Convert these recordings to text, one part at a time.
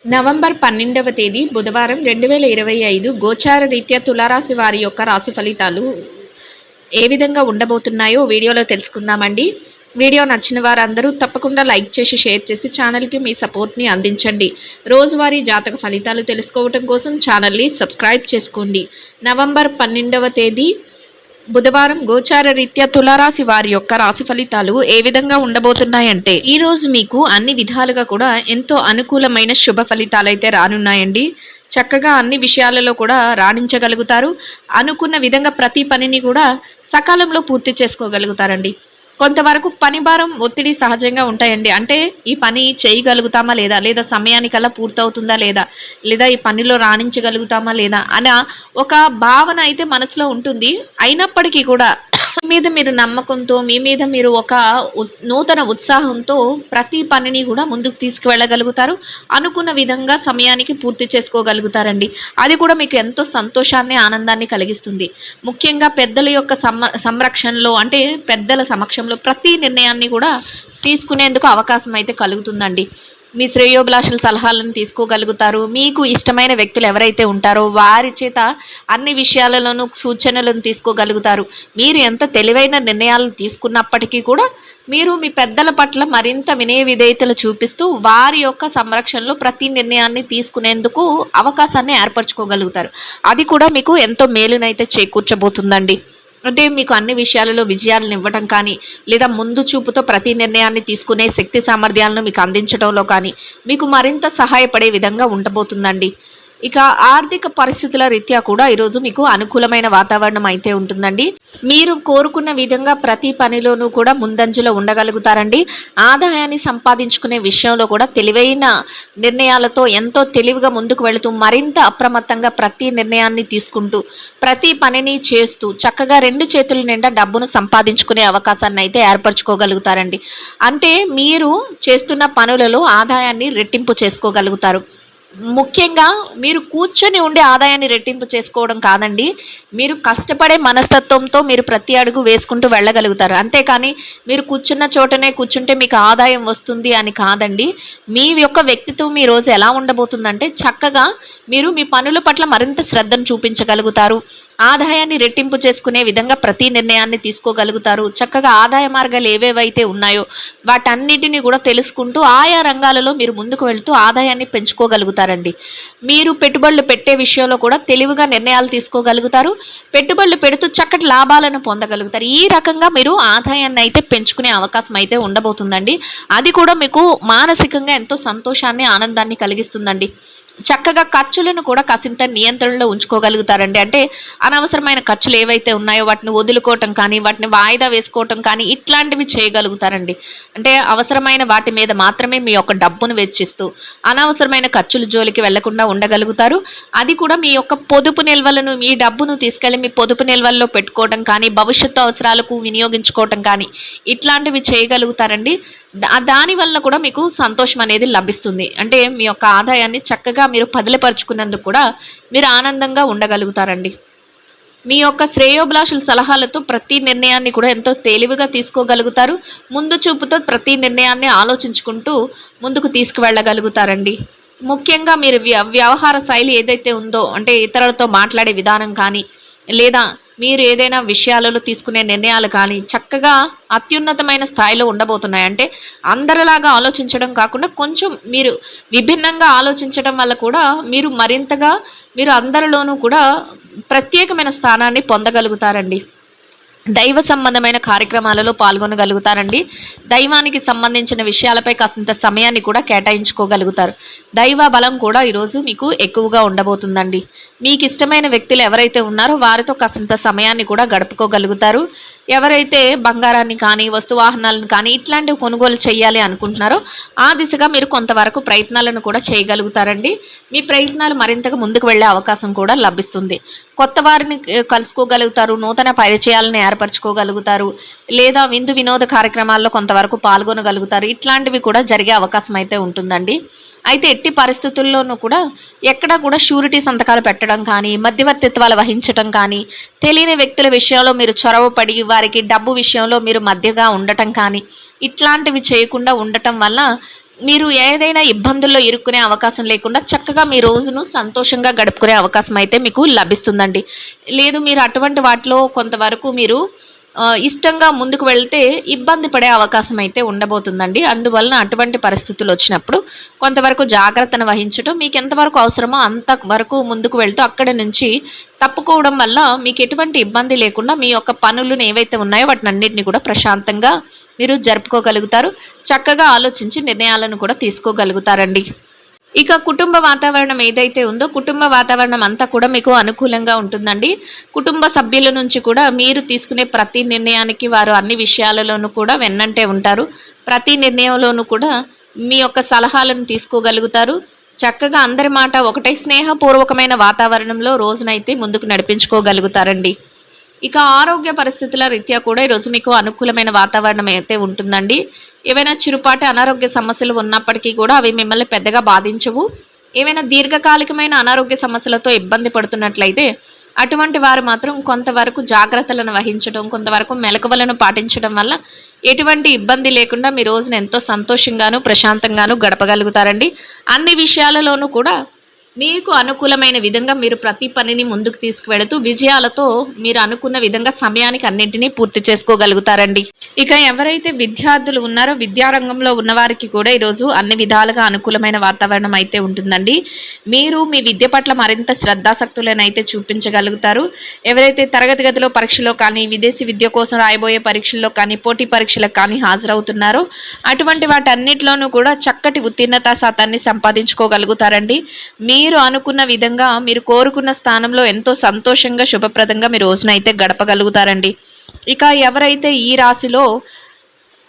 November 12వ తేదీ బుధవారం 2025 గోచార రీత్యా తులారాశి వారి యొక్క రాశి ఫలితాలు ఏ విధంగా ఉండబోతున్నాయో వీడియోలో తెలుసుకుందామండి. వీడియో నచ్చిన వారందరూ తప్పకుండా లైక్ చేసి, షేర్ చేసి ఛానల్‌కి మీ సపోర్ట్‌ని అందించండి. రోజువారీ జాతక ఫలితాలు తెలుసుకోవటం కోసం ఛానల్‌ని సబ్స్క్రైబ్ చేసుకోండి. నవంబర్ 12వ తేదీ బుధవారం గోచార రీత్యా తులారాశి వారి యొక్క రాశి ఫలితాలు ఏ విధంగా ఉండబోతున్నాయంటే, ఈ రోజు మీకు అన్ని విధాలుగా కూడా ఎంతో అనుకూలమైన శుభ ఫలితాలైతే రానున్నాయండి. చక్కగా అన్ని విషయాలలో కూడా రాణించగలుగుతారు. అనుకున్న విధంగా ప్రతి పనిని కూడా సకాలంలో పూర్తి చేసుకోగలుగుతారండి. కొంతవరకు పని భారం, ఒత్తిడి సహజంగా ఉంటాయండి. అంటే ఈ పని చేయగలుగుతామా లేదా? లేదా సమయానికల్లా పూర్తవుతుందా లేదా? లేదా ఈ పనిలో రాణించగలుగుతామా లేదా? అన ఒక భావన అయితే మనసులో ఉంటుంది. అయినప్పటికీ కూడా మీ మీద మీరు నమ్మకంతో, మీ మీద మీరు ఒక నూతన ఉత్సాహంతో ప్రతి పనిని కూడా ముందుకు తీసుకువెళ్ళగలుగుతారు. అనుకున్న విధంగా సమయానికి పూర్తి చేసుకోగలుగుతారండి. అది కూడా మీకు ఎంతో సంతోషాన్ని, ఆనందాన్ని కలిగిస్తుంది. ముఖ్యంగా పెద్దల యొక్క సంరక్షణలో, అంటే పెద్దల సమక్షంలో ప్రతి నిర్ణయాన్ని కూడా తీసుకునేందుకు అవకాశం అయితే కలుగుతుందండి. మీ శ్రేయోభిలాషుల సలహాలను తీసుకోగలుగుతారు. మీకు ఇష్టమైన వ్యక్తులు ఎవరైతే ఉంటారో వారి చేత అన్ని విషయాలలోనూ సూచనలను తీసుకోగలుగుతారు. మీరు ఎంత తెలివైన నిర్ణయాలు తీసుకున్నప్పటికీ కూడా మీరు మీ పెద్దల పట్ల మరింత వినయ విధేయతలు చూపిస్తూ వారి యొక్క సంరక్షణలో ప్రతి నిర్ణయాన్ని తీసుకునేందుకు అవకాశాన్ని ఏర్పరచుకోగలుగుతారు. అది కూడా మీకు ఎంతో మేలునైతే చేకూర్చబోతుందండి. అంటే మీకు అన్ని విషయాలలో విజయాలను ఇవ్వటం కానీ, లేదా ముందు చూపుతో ప్రతి నిర్ణయాన్ని తీసుకునే శక్తి సామర్థ్యాలను మీకు అందించడంలో కానీ మీకు మరింత సహాయపడే విధంగా ఉండబోతుందండి. ఇక ఆర్థిక పరిస్థితుల రీత్యా కూడా ఈరోజు మీకు అనుకూలమైన వాతావరణం అయితే ఉంటుందండి. మీరు కోరుకున్న విధంగా ప్రతి పనిలోనూ కూడా ముందంజలో ఉండగలుగుతారండి. ఆదాయాన్ని సంపాదించుకునే విషయంలో కూడా తెలివైన నిర్ణయాలతో ఎంతో తెలివిగా ముందుకు వెళుతూ మరింత అప్రమత్తంగా ప్రతి నిర్ణయాన్ని తీసుకుంటూ ప్రతి పనిని చేస్తూ చక్కగా రెండు చేతుల నిండా డబ్బును సంపాదించుకునే అవకాశాన్ని అయితే ఏర్పరచుకోగలుగుతారండి. అంటే మీరు చేస్తున్న పనులలో ఆదాయాన్ని రెట్టింపు చేసుకోగలుగుతారు. ముఖ్యంగా మీరు కూర్చొని ఉండే ఆదాయాన్ని రెట్టింపు చేసుకోవడం కాదండి. మీరు కష్టపడే మనస్తత్వంతో మీరు ప్రతి అడుగు వేసుకుంటూ వెళ్ళగలుగుతారు. అంతేకాని మీరు కూర్చున్న చోటనే కూర్చుంటే మీకు ఆదాయం వస్తుంది అని కాదండి. మీ యొక్క వ్యక్తిత్వం ఈ రోజు ఎలా ఉండబోతుందంటే, చక్కగా మీరు మీ పనుల పట్ల మరింత శ్రద్ధను చూపించగలుగుతారు. ఆదాయాన్ని రెట్టింపు చేసుకునే విధంగా ప్రతి నిర్ణయాన్ని తీసుకోగలుగుతారు. చక్కగా ఆదాయ మార్గాలు ఏవేవైతే ఉన్నాయో వాటన్నిటిని కూడా తెలుసుకుంటూ ఆయా రంగాలలో మీరు ముందుకు వెళుతూ ఆదాయాన్ని పెంచుకోగలుగుతారండి. మీరు పెట్టుబడులు పెట్టే విషయంలో కూడా తెలివిగా నిర్ణయాలు తీసుకోగలుగుతారు. పెట్టుబడులు పెడుతూ చక్కటి లాభాలను పొందగలుగుతారు. ఈ రకంగా మీరు ఆదాయాన్ని అయితే పెంచుకునే అవకాశం అయితే ఉండబోతుందండి. అది కూడా మీకు మానసికంగా ఎంతో సంతోషాన్ని, ఆనందాన్ని కలిగిస్తుందండి. చక్కగా ఖర్చులను కూడా కాసింత నియంత్రణలో ఉంచుకోగలుగుతారండి. అంటే అనవసరమైన ఖర్చులు ఏవైతే ఉన్నాయో వాటిని వదులుకోవటం కానీ, వాటిని వాయిదా వేసుకోవటం కానీ ఇట్లాంటివి చేయగలుగుతారండి. అంటే అవసరమైన వాటి మీద మాత్రమే మీ యొక్క డబ్బును వెచ్చిస్తూ అనవసరమైన ఖర్చుల జోలికి వెళ్లకుండా ఉండగలుగుతారు. అది కూడా మీ యొక్క పొదుపు నిల్వలను, మీ డబ్బును తీసుకెళ్లి మీ పొదుపు నిల్వల్లో పెట్టుకోవటం కానీ, భవిష్యత్తు అవసరాలకు వినియోగించుకోవటం కానీ ఇట్లాంటివి చేయగలుగుతారండి. దానివల్ల కూడా మీకు సంతోషం అనేది లభిస్తుంది. అంటే మీ యొక్క ఆదాయాన్ని చక్కగా మీరు పదిలపరుచుకున్నందుకు కూడా మీరు ఆనందంగా ఉండగలుగుతారండి. మీ యొక్క శ్రేయోభిలాషుల సలహాలతో ప్రతి నిర్ణయాన్ని కూడా ఎంతో తెలివిగా తీసుకోగలుగుతారు. ముందు చూపుతో ప్రతి నిర్ణయాన్ని ఆలోచించుకుంటూ ముందుకు తీసుకువెళ్ళగలుగుతారండి. ముఖ్యంగా మీరు వ్యవహార శైలి ఏదైతే ఉందో, అంటే ఇతరులతో మాట్లాడే విధానం కానీ, లేదా మీరు ఏదైనా విషయాలలో తీసుకునే నిర్ణయాలు కానీ చక్కగా అత్యున్నతమైన స్థాయిలో ఉండబోతున్నాయి. అంటే అందరిలాగా ఆలోచించడం కాకుండా కొంచెం మీరు విభిన్నంగా ఆలోచించడం వల్ల కూడా మీరు మరింతగా మీరు అందరిలోనూ కూడా ప్రత్యేకమైన స్థానాన్ని పొందగలుగుతారండి. దైవ సంబంధమైన కార్యక్రమాలలో పాల్గొనగలుగుతారండి. దైవానికి సంబంధించిన విషయాలపై కాసింత సమయాన్ని కూడా కేటాయించుకోగలుగుతారు. దైవ బలం కూడా ఈరోజు మీకు ఎక్కువగా ఉండబోతుందండి. మీకు ఇష్టమైన వ్యక్తులు ఎవరైతే ఉన్నారో వారితో కాసింత సమయాన్ని కూడా గడుపుకోగలుగుతారు. ఎవరైతే బంగారాన్ని కానీ, వస్తువాహనాలను కానీ ఇట్లాంటివి కొనుగోలు చేయాలి అనుకుంటున్నారో ఆ దిశగా మీరు కొంతవరకు ప్రయత్నాలను కూడా చేయగలుగుతారండి. మీ ప్రయత్నాలు మరింతగా ముందుకు వెళ్ళే అవకాశం కూడా లభిస్తుంది. కొత్త వారిని కలుసుకోగలుగుతారు. నూతన పరిచయాలను ఏర్పరచుకోగలుగుతారు. లేదా విందు వినోద కార్యక్రమాల్లో కొంతవరకు పాల్గొనగలుగుతారు. ఇట్లాంటివి కూడా జరిగే అవకాశం అయితే ఉంటుందండి. అయితే ఎట్టి పరిస్థితుల్లోనూ కూడా ఎక్కడా కూడా షూరిటీ సంతకాలు పెట్టడం కానీ, మధ్యవర్తిత్వాలు వహించటం కానీ, తెలియని వ్యక్తుల విషయంలో మీరు చొరవపడి వారికి డబ్బు విషయంలో మీరు మధ్యగా ఉండటం కానీ ఇట్లాంటివి చేయకుండా ఉండటం వల్ల మీరు ఏదైనా ఇబ్బందుల్లో ఇరుక్కునే అవకాశం లేకుండా చక్కగా మీ రోజును సంతోషంగా గడుపుకునే అవకాశం అయితే మీకు లభిస్తుందండి. లేదు మీరు అటువంటి వాటిలో కొంతవరకు మీరు ఇష్టంగా ముందుకు వెళ్తే ఇబ్బంది పడే అవకాశం అయితే ఉండబోతుందండి. అందువలన అటువంటి పరిస్థితులొచ్చినప్పుడు కొంతవరకు జాగ్రత్తను వహించటం మీకెంతవరకు అవసరమో అంత వరకు ముందుకు వెళ్తూ అక్కడి నుంచి తప్పుకోవడం వల్ల మీకెటువంటి ఇబ్బంది లేకుండా మీ యొక్క పనులను ఏవైతే ఉన్నాయో వాటినన్నిటిని కూడా ప్రశాంతంగా మీరు జరుపుకోగలుగుతారు. చక్కగా ఆలోచించి నిర్ణయాలను కూడా తీసుకోగలుగుతారండి. ఇక కుటుంబ వాతావరణం ఏదైతే ఉందో, కుటుంబ వాతావరణం అంతా కూడా మీకు అనుకూలంగా ఉంటుందండి. కుటుంబ సభ్యుల నుంచి కూడా మీరు తీసుకునే ప్రతి నిర్ణయానికి వారు అన్ని విషయాలలోనూ కూడా వెన్నంటే ఉంటారు. ప్రతి నిర్ణయంలోనూ కూడా మీ యొక్క సలహాలను తీసుకోగలుగుతారు. చక్కగా అందరి మాట ఒకటే స్నేహపూర్వకమైన వాతావరణంలో రోజునైతే ముందుకు నడిపించుకోగలుగుతారండి. ఇక ఆరోగ్య పరిస్థితుల రీత్యా కూడా ఈరోజు మీకు అనుకూలమైన వాతావరణం అయితే ఉంటుందండి. ఏవైనా చిరుపాటి అనారోగ్య సమస్యలు ఉన్నప్పటికీ కూడా అవి మిమ్మల్ని పెద్దగా బాధించవు. ఏవైనా దీర్ఘకాలికమైన అనారోగ్య సమస్యలతో ఇబ్బంది పడుతున్నట్లయితే అటువంటి వారు మాత్రం కొంతవరకు జాగ్రత్తలను వహించడం, కొంతవరకు మెలకువలను పాటించడం వల్ల ఎటువంటి ఇబ్బంది లేకుండా మీ రోజున ఎంతో సంతోషంగాను, ప్రశాంతంగాను గడపగలుగుతారండి. అన్ని విషయాలలోనూ కూడా మీకు అనుకూలమైన విధంగా మీరు ప్రతి పనిని ముందుకు తీసుకువెళుతూ విజయాలతో మీరు అనుకున్న విధంగా సమయానికి అన్నింటినీ పూర్తి చేసుకోగలుగుతారండి. ఇక ఎవరైతే విద్యార్థులు ఉన్నారో విద్యారంగంలో ఉన్నవారికి కూడా ఈరోజు అన్ని విధాలుగా అనుకూలమైన వాతావరణం అయితే ఉంటుందండి. మీరు మీ విద్య పట్ల మరింత శ్రద్ధాసక్తులను అయితే చూపించగలుగుతారు. ఎవరైతే తరగతి గదిలో పరీక్షలో కానీ, విదేశీ విద్య కోసం రాయబోయే పరీక్షల్లో కానీ, పోటీ పరీక్షలకు కానీ హాజరవుతున్నారో అటువంటి వాటన్నిటిలోనూ కూడా చక్కటి ఉత్తీర్ణతా శాతాన్ని సంపాదించుకోగలుగుతారండి. మీరు అనుకున్న విధంగా మీరు కోరుకున్న స్థానంలో ఎంతో సంతోషంగా శుభప్రదంగా మీ రోజునైతే గడపగలుగుతారండి. ఇక ఎవరైతే ఈ రాశిలో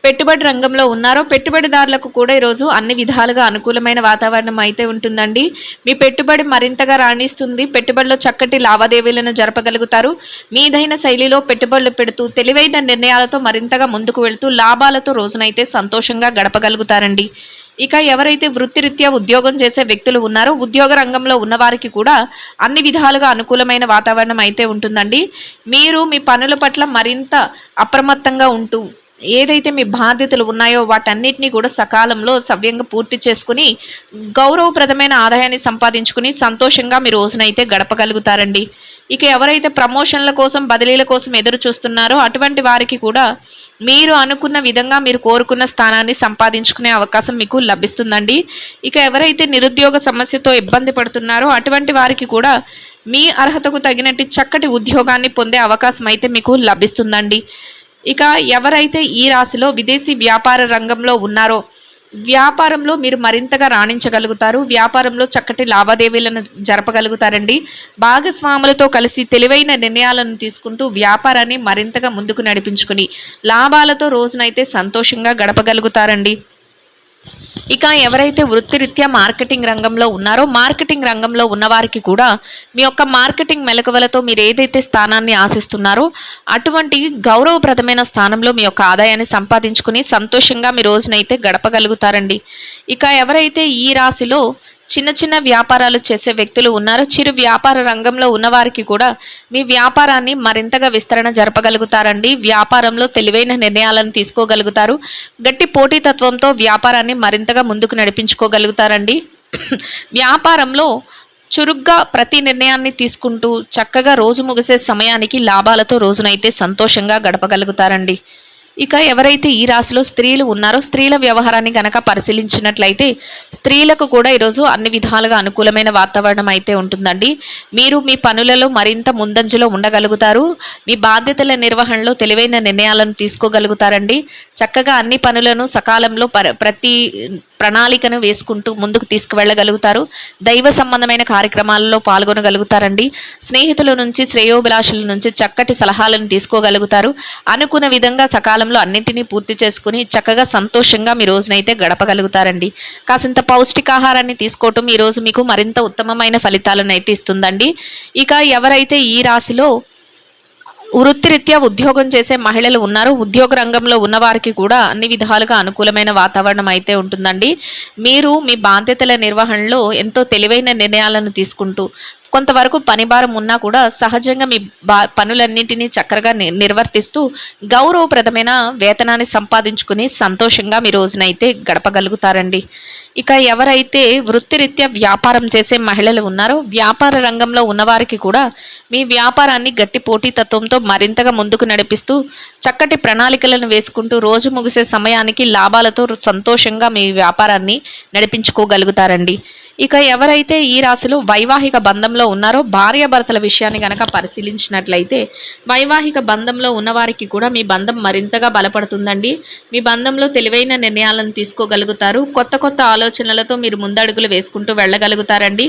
పెట్టుబడి రంగంలో ఉన్నారో పెట్టుబడిదారులకు కూడా ఈరోజు అన్ని విధాలుగా అనుకూలమైన వాతావరణం అయితే ఉంటుందండి. మీ పెట్టుబడి మరింతగా రాణిస్తుంది. పెట్టుబడిలో చక్కటి లావాదేవీలను జరపగలుగుతారు. మీదైన శైలిలో పెట్టుబడులు పెడుతూ తెలివైన నిర్ణయాలతో మరింతగా ముందుకు వెళుతూ లాభాలతో రోజునైతే సంతోషంగా గడపగలుగుతారండి. ఇక ఎవరైతే వృత్తిరీత్యా ఉద్యోగం చేసే వ్యక్తులు ఉన్నారో ఉద్యోగ రంగంలో ఉన్నవారికి కూడా అన్ని విధాలుగా అనుకూలమైన వాతావరణం అయితే ఉంటుందండి. మీరు మీ పనుల పట్ల మరింత అప్రమత్తంగా ఉంటూ ఏదైతే మీ బాధ్యతలు ఉన్నాయో వాటన్నిటిని కూడా సకాలంలో సవ్యంగా పూర్తి చేసుకుని గౌరవప్రదమైన ఆదాయాన్ని సంపాదించుకుని సంతోషంగా మీ రోజునైతే గడపగలుగుతారండి. ఇక ఎవరైతే ప్రమోషన్ల కోసం బదిలీల కోసం ఎదురు చూస్తున్నారో అటువంటి వారికి కూడా మీరు అనుకున్న విధంగా మీరు కోరుకున్న స్థానాన్ని సంపాదించుకునే అవకాశం మీకు లభిస్తుందండి. ఇక ఎవరైతే నిరుద్యోగ సమస్యతో ఇబ్బంది పడుతున్నారో అటువంటి వారికి కూడా మీ అర్హతకు తగినట్టు చక్కటి ఉద్యోగాన్ని పొందే అవకాశం అయితే మీకు లభిస్తుందండి. ఇక ఎవరైతే ఈ రాశిలో విదేశీ వ్యాపార రంగంలో ఉన్నారో వ్యాపారంలో మీరు మరింతగా రాణించగలుగుతారు. వ్యాపారంలో చక్కటి లావాదేవీలను జరపగలుగుతారండి. భాగస్వాములతో కలిసి తెలివైన నిర్ణయాలను తీసుకుంటూ వ్యాపారాన్ని మరింతగా ముందుకు నడిపించుకుని లాభాలతో రోజునైతే సంతోషంగా గడపగలుగుతారండి. ఇక ఎవరైతే వృత్తిరీత్యా మార్కెటింగ్ రంగంలో ఉన్నారో మార్కెటింగ్ రంగంలో ఉన్నవారికి కూడా మీ యొక్క మార్కెటింగ్ మెలకువలతో మీరు ఏదైతే స్థానాన్ని ఆశిస్తున్నారో అటువంటి గౌరవప్రదమైన స్థానంలో మీ యొక్క ఆదాయాన్ని సంపాదించుకుని సంతోషంగా మీ రోజునైతే గడపగలుగుతారండి. ఇక ఎవరైతే ఈ రాశిలో చిన్న చిన్న వ్యాపారాలు చేసే వ్యక్తులు ఉన్నారో చిరు వ్యాపార రంగంలో ఉన్నవారికి కూడా మీ వ్యాపారాన్ని మరింతగా విస్తరణ జరపగలుగుతారండి. వ్యాపారంలో తెలివైన నిర్ణయాలను తీసుకోగలుగుతారు. గట్టి పోటీతత్వంతో వ్యాపారాన్ని మరింతగా ముందుకు నడిపించుకోగలుగుతారండి. వ్యాపారంలో చురుగ్గా ప్రతి నిర్ణయాన్ని తీసుకుంటూ చక్కగా రోజు ముగిసే సమయానికి లాభాలతో రోజునైతే సంతోషంగా గడపగలుగుతారండి. ఇక ఎవరైతే ఈ రాశిలో స్త్రీలు ఉన్నారో స్త్రీల వ్యవహారాన్ని గనక పరిశీలించినట్లయితే స్త్రీలకు కూడా ఈరోజు అన్ని విధాలుగా అనుకూలమైన వాతావరణం అయితే ఉంటుందండి. మీరు మీ పనులలో మరింత ముందంజలో ఉండగలుగుతారు. మీ బాధ్యతల నిర్వహణలో తెలివైన నిర్ణయాలను తీసుకోగలుగుతారండి. చక్కగా అన్ని పనులను సకాలంలో ప్రతి ప్రణాళికను వేసుకుంటూ ముందుకు తీసుకువెళ్ళగలుగుతారు. దైవ సంబంధమైన కార్యక్రమాలలో పాల్గొనగలుగుతారండి. స్నేహితుల నుంచి శ్రేయోభిలాషుల నుంచి చక్కటి సలహాలను తీసుకోగలుగుతారు. అనుకున్న విధంగా సకాలంలో అన్నింటినీ పూర్తి చేసుకుని చక్కగా సంతోషంగా మీ రోజునైతే గడపగలుగుతారండి. కాసింత పౌష్టికాహారాన్ని తీసుకోవటం ఈ రోజు మీకు మరింత ఉత్తమమైన ఫలితాలను అయితే ఇస్తుందండి. ఇక ఎవరైతే ఈ రాశిలో వృత్తిరీత్యా ఉద్యోగం చేసే మహిళలు ఉన్నారు ఉద్యోగ రంగంలో ఉన్నవారికి కూడా అన్ని విధాలుగా అనుకూలమైన వాతావరణం అయితే ఉంటుందండి. మీరు మీ బాధ్యతల నిర్వహణలో ఎంతో తెలివైన నిర్ణయాలను తీసుకుంటూ కొంతవరకు పని భారం ఉన్నా కూడా సహజంగా మీ పనులన్నింటినీ చక్కగా నిర్వర్తిస్తూ గౌరవప్రదమైన వేతనాన్ని సంపాదించుకుని సంతోషంగా మీ రోజునైతే గడపగలుగుతారండి. ఇక ఎవరైతే వృత్తిరీత్యా వ్యాపారం చేసే మహిళలు ఉన్నారో వ్యాపార రంగంలో ఉన్నవారికి కూడా మీ వ్యాపారాన్ని గట్టి పోటీతత్వంతో మరింతగా ముందుకు నడిపిస్తూ చక్కటి ప్రణాళికలను వేసుకుంటూ రోజు ముగిసే సమయానికి లాభాలతో సంతోషంగా మీ వ్యాపారాన్ని నడిపించుకోగలుగుతారండి. ఇక ఎవరైతే ఈ రాశిలో వైవాహిక బంధంలో ఉన్నారో భార్యాభర్తల విషయాన్ని గనక పరిశీలించినట్లయితే వైవాహిక బంధంలో ఉన్నవారికి కూడా మీ బంధం మరింతగా బలపడుతుందండి. మీ బంధంలో తెలివైన నిర్ణయాలను తీసుకోగలుగుతారు. కొత్త కొత్త ఆలోచనలతో మీరు ముందడుగులు వేసుకుంటూ వెళ్ళగలుగుతారండి.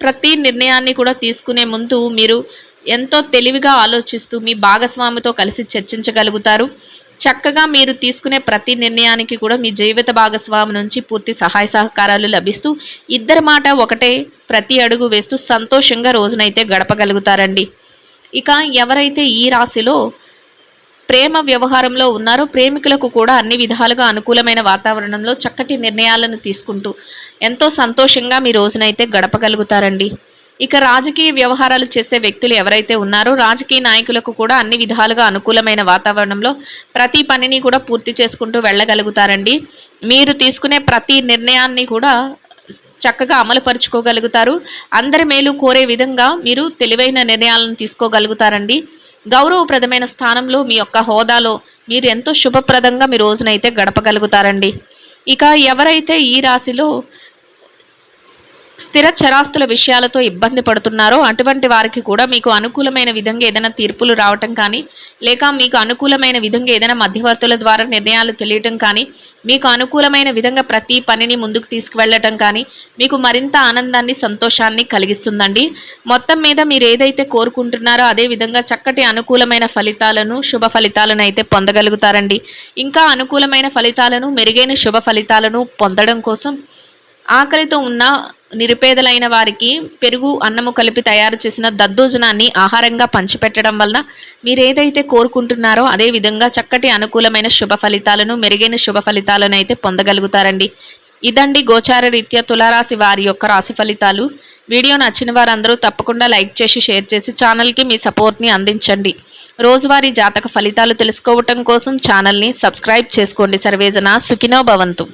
ప్రతి నిర్ణయాన్ని కూడా తీసుకునే ముందు మీరు ఎంతో తెలివిగా ఆలోచిస్తూ మీ భాగస్వామితో కలిసి చర్చించగలుగుతారు. చక్కగా మీరు తీసుకునే ప్రతి నిర్ణయానికి కూడా మీ జీవిత భాగస్వామి నుంచి పూర్తి సహాయ సహకారాలు లభిస్తూ ఇద్దరి మాట ఒకటే ప్రతి అడుగు వేస్తూ సంతోషంగా రోజునైతే గడపగలుగుతారండి. ఇక ఎవరైతే ఈ రాశిలో ప్రేమ వ్యవహారంలో ఉన్నారో ప్రేమికులకు కూడా అన్ని విధాలుగా అనుకూలమైన వాతావరణంలో చక్కటి నిర్ణయాలను తీసుకుంటూ ఎంతో సంతోషంగా మీ రోజునైతే గడపగలుగుతారండి. ఇక రాజకీయ వ్యవహారాలు చేసే వ్యక్తులు ఎవరైతే ఉన్నారో రాజకీయ నాయకులకు కూడా అన్ని విధాలుగా అనుకూలమైన వాతావరణంలో ప్రతి పనిని కూడా పూర్తి చేసుకుంటూ వెళ్ళగలుగుతారండి. మీరు తీసుకునే ప్రతి నిర్ణయాన్ని కూడా చక్కగా అమలుపరుచుకోగలుగుతారు. అందరి మేలు కోరే విధంగా మీరు తెలివైన నిర్ణయాలను తీసుకోగలుగుతారండి. గౌరవప్రదమైన స్థానంలో మీ యొక్క హోదాలో మీరు ఎంతో శుభప్రదంగా మీ రోజునైతే గడపగలుగుతారండి. ఇక ఎవరైతే ఈ రాశిలో స్థిర చరాస్తుల విషయాలతో ఇబ్బంది పడుతున్నారో అటువంటి వారికి కూడా మీకు అనుకూలమైన విధంగా ఏదైనా తీర్పులు రావటం కానీ లేక మీకు అనుకూలమైన విధంగా ఏదైనా మధ్యవర్తుల ద్వారా నిర్ణయాలు తెలియటం కానీ మీకు అనుకూలమైన విధంగా ప్రతి పనిని ముందుకు తీసుకువెళ్ళటం కానీ మీకు మరింత ఆనందాన్ని సంతోషాన్ని కలిగిస్తుందండి. మొత్తం మీద మీరు ఏదైతే కోరుకుంటున్నారో అదే విధంగా చక్కటి అనుకూలమైన ఫలితాలను శుభ ఫలితాలను అయితే పొందగలుగుతారండి. ఇంకా అనుకూలమైన ఫలితాలను మెరుగైన శుభ ఫలితాలను పొందడం కోసం ఆకలితో ఉన్న నిరుపేదలైన వారికి పెరుగు అన్నము కలిపి తయారు చేసిన దద్దోజనాన్ని ఆహారంగా పంచిపెట్టడం వల్ల మీరు ఏదైతే కోరుకుంటున్నారో అదే విధంగా చక్కటి అనుకూలమైన శుభ ఫలితాలను మెరుగైన శుభ ఫలితాలను అయితే పొందగలుగుతారండి. ఇదండి గోచార రీత్యా తులారాశి వారి యొక్క రాశి ఫలితాలు. వీడియో నచ్చిన వారందరూ తప్పకుండా లైక్ చేసి షేర్ చేసి ఛానల్కి మీ సపోర్ట్ని అందించండి. రోజువారీ జాతక ఫలితాలు తెలుసుకోవటం కోసం ఛానల్ని సబ్స్క్రైబ్ చేసుకోండి. సర్వేజన సుఖినో భవంతు.